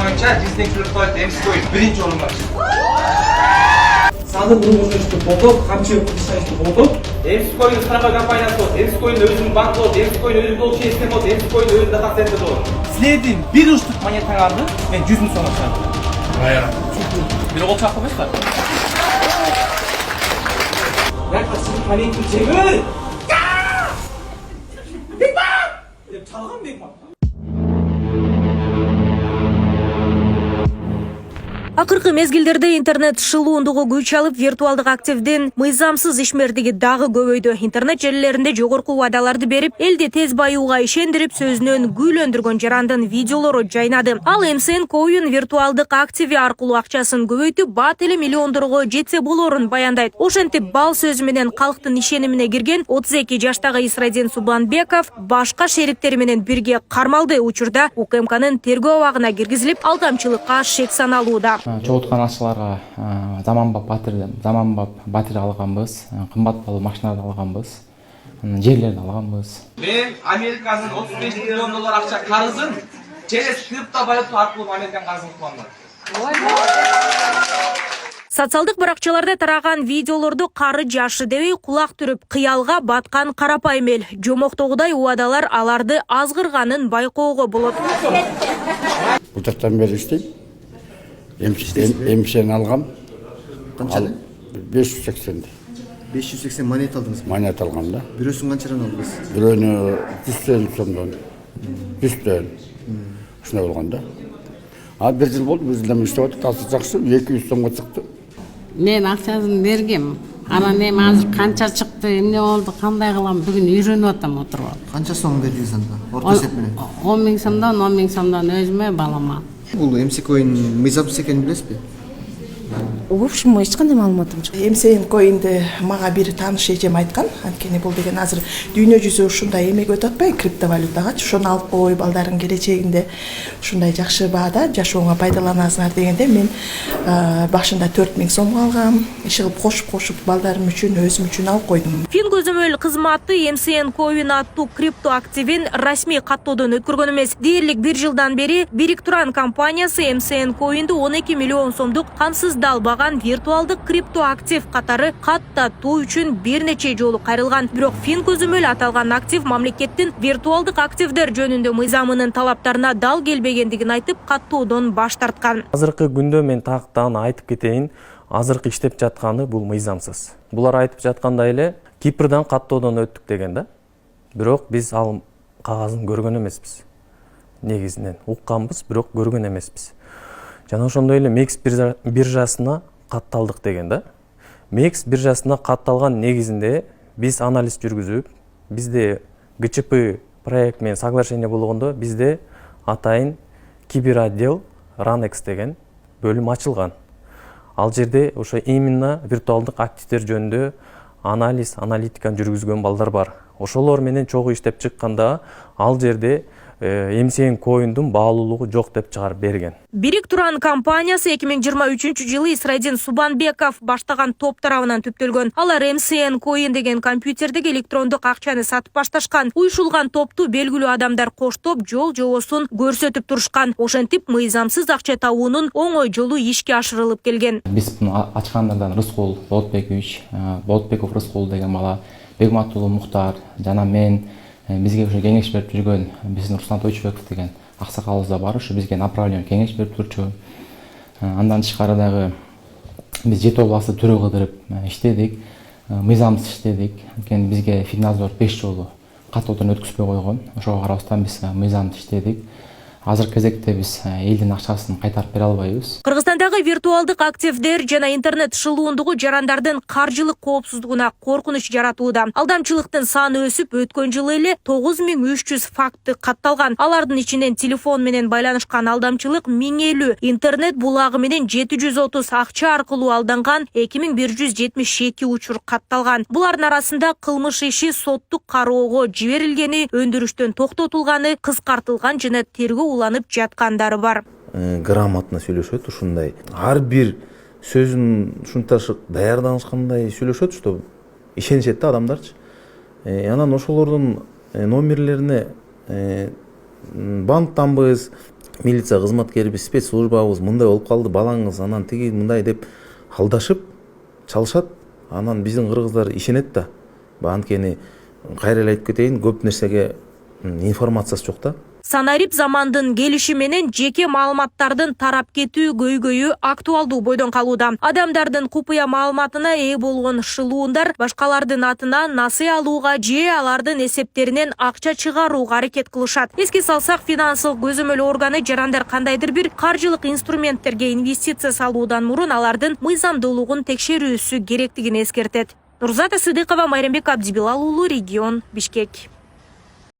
боюнча биздин клубда Демскоин биринчи орунга чыкты. Садыр Бургушевский болот, Камчыбек Кыргызстандагы болот. Демскоин страховой компаниясы бар. Демскоин өзүнүн банкы бар. Демскоин өзүнүн долг система бар. Демскоин өзүнүн дата центри бар. Силердин бир уштук монетаңарды мен 100 миң сомго чыгардым. Кайра. Бир кол чакып койсуңар. Бирок сиз монетаны жеңил. Деп чалган Бекман. Акыркы мезгилдерде интернет шылуундугу күч алып, виртуалдык активдин мыйзамсыз ишмердиги дагы көбөйдү. Интернет желилеринде жогорку убадаларды берип, элди тез баюуга ишендирип, сөзүнөн гүйлөндүргөн жарандын видеолору жайнады. Ал MCN Coin виртуалдык активи аркылуу акчасын көбөйтүп, бат эле миллиондорго жетсе болорун баяндайт. Ошентип бал сөзү менен калктын ишенимине кирген 32 жаштагы Исрадин Субанбеков башка шериктери менен бирге кармалды. Учурда УКМКнын тергөө абагына киргизилип, алдамчылыкка шек саналууда. Чогулткан акчаларга заманбап батир алганбыз, кымбат баалуу машиналарды алганбыз, жерлерди алганбыз. Мен Американын 35 миллион доллар акча карызын через криптовалюта аркылуу Американ карызын кылган. Социалдык баракчаларда тараган видеолорду кары жашы дебей кулак түрүп кыялга баткан карапайым эл. Жомоктогудай убадалар аларды азгырганын байкоого болот. Бул жактан бери иштейм. MCN алгам. Канчаны? 580. 580 монет алдыңыз. Монет алгам да. Бирөөсүн канчадан алдыңыз? Бирөөнү 100 сомдон. 100 ушундай болгон да. Бир жыл болду, бир жылдан иштеп атат, азыр жакшы 200 сомго чыкты. Мен акчасын бергем. Анан эми азыр канча чыкты, эмне болду, кандай кылам, бүгүн үйрөнүп атам отуруп алып. Канча сом бердиңиз анда? Орто эсеп менен. 10 миң сомдон, 10 миң сомдон өзүмө, балама. Бул MC Coin мыйзамсыз экенин билесизби? В общем, эч кандай маалыматым жок. MCN Coin'ди мага бир тааныш эжем айткан. Анткени бул деген азыр дүйнө жүзү ушундай эмеге өтүп атпайбы, криптовалютагачы. Ошону алып коюп, балдардын келечегинде ушундай жакшы баада жашооңо пайдаланасыңар дегенде мен башында 4 миң сомго алгам. Иш кылып кошуп балдарым үчүн, өзүм үчүн алып койдум. Фин-көзөмөл кызматы MCN Coin аттуу крипто активин расмий каттоодон өткөргөн эмес. Дээрлик 1 жылдан бери Бирик Туран компаниясы MCN Coin'ди 12 миллион сомдук камсыздалбаган виртуалдык крипто актив катары каттатуу үчүн бир нече жолу кайрылган. Бирок Фин-көзөмөл аталган актив мамлекеттин виртуалдык активдер жөнүндө мыйзамынын талаптарына дал келбегендигин айтып, каттоодон баш тарткан. Азыркы күндө мен тактан айтып кетейин, азыркы иштеп жатканы бул мыйзамсыз. Булар айтып жаткандай эле Кипрдан каттоодон өттүк деген да. Бирок биз ал кагазын көргөн эмеспиз. Негизинен укканбыз, бирок көргөн эмеспиз. Жана ошондой эле MEX биржасына катталдык деген да. MEX биржасына катталган негизинде биз анализ жүргүзүп, бизде ГЧП проект менен соглашение болгондо бизде атайын киберотдел Ranex деген бөлүм ачылган. Ал жерде ошо именно виртуалдык активдер жөнүндө аналитиканы жүргүзгөн балдар бар. Ошолор менен чогуу иштеп чыкканда ал жерде MCN Coin'дун баалуулугу жок деп чыгарып берген. Бирик Туран компаниясы 2023 жылы Исрадин Субанбеков баштаган топ тарабынан түптөлгөн. Алар MCN Coin деген компьютердеги электрондук акчаны сатып башташкан. Уюшулган топту белгилүү адамдар коштоп, жол жобосун көрсөтүп турушкан. Ошентип мыйзамсыз акча табуунун оңой жолу ишке ашырылып келген. Биз муну ачкандардан Рыскул Болотбеков Рыскул деген бала, Бегматулуу Муктар жана мен бизге ушу кеңеш берип жүргөн биздин Руслан Тойчубеков деген аксакалыбыз да бар, ушу бизге направление кеңеш берип турчу. Андан тышкары дагы биз 7 областты төрө кылдырып иштедик, мыйзамсыз иштедик. Анткени бизге Финнадзор 5 жолу каттоодон өткүзбөй койгон. Ошого карабастан биз мыйзамсыз иштедик. Азыркы кезекте биз элдин акчасын кайтарып бере албайбыз. Кыргызстандагы виртуалдык активдер жана интернет шылуундугу жарандардын каржылык коопсуздугуна коркунуч жаратууда. Алдамчылыктын саны өсүп, өткөн жылы эле 9300 факты катталган. Алардын ичинен телефон менен байланышкан алдамчылык 1050, интернет булагы менен 730, акча аркылуу алданган 2172 учур катталган. Булардын арасында кылмыш иши соттук кароого жиберилгени, өндүрүштөн токтотулганы, кыскартылган жана тергөө уланып жаткандары бар. Грамотно сүйлөшөт, ушундай. Ар бир сөзүн ушунча даярданышкандай сүйлөшөт, что ишенишет да адамдарчы. Анан ошолордун номерлерине банктанбыз, милиция кызматкерибиз, спецслужбабыз мындай болуп калды, балаңыз анан тиги мындай деп алдашып чалышат. Анан биздин кыргыздар ишенет да. Анткени кайра эле айтып кетейин, көп нерсеге информациясы жок да. Санарип замандын келиши менен жеке маалыматтардын тарап кетүү көйгөйү актуалдуу бойдон калууда. Адамдардын купуя маалыматына ээ болгон шылуундар башкалардын атынан насыя алууга же алардын эсептеринен акча чыгарууга аракет кылышат. Эске салсак, финансылык көзөмөл органы жарандар кандайдыр бир каржылык инструменттерге инвестиция салуудан мурун алардын мыйзамдуулугун текшерүүсү керектигин эскертет. Нурзата Сыдыкова, Майрамбек Абдибилал уулу, Регион, Бишкек.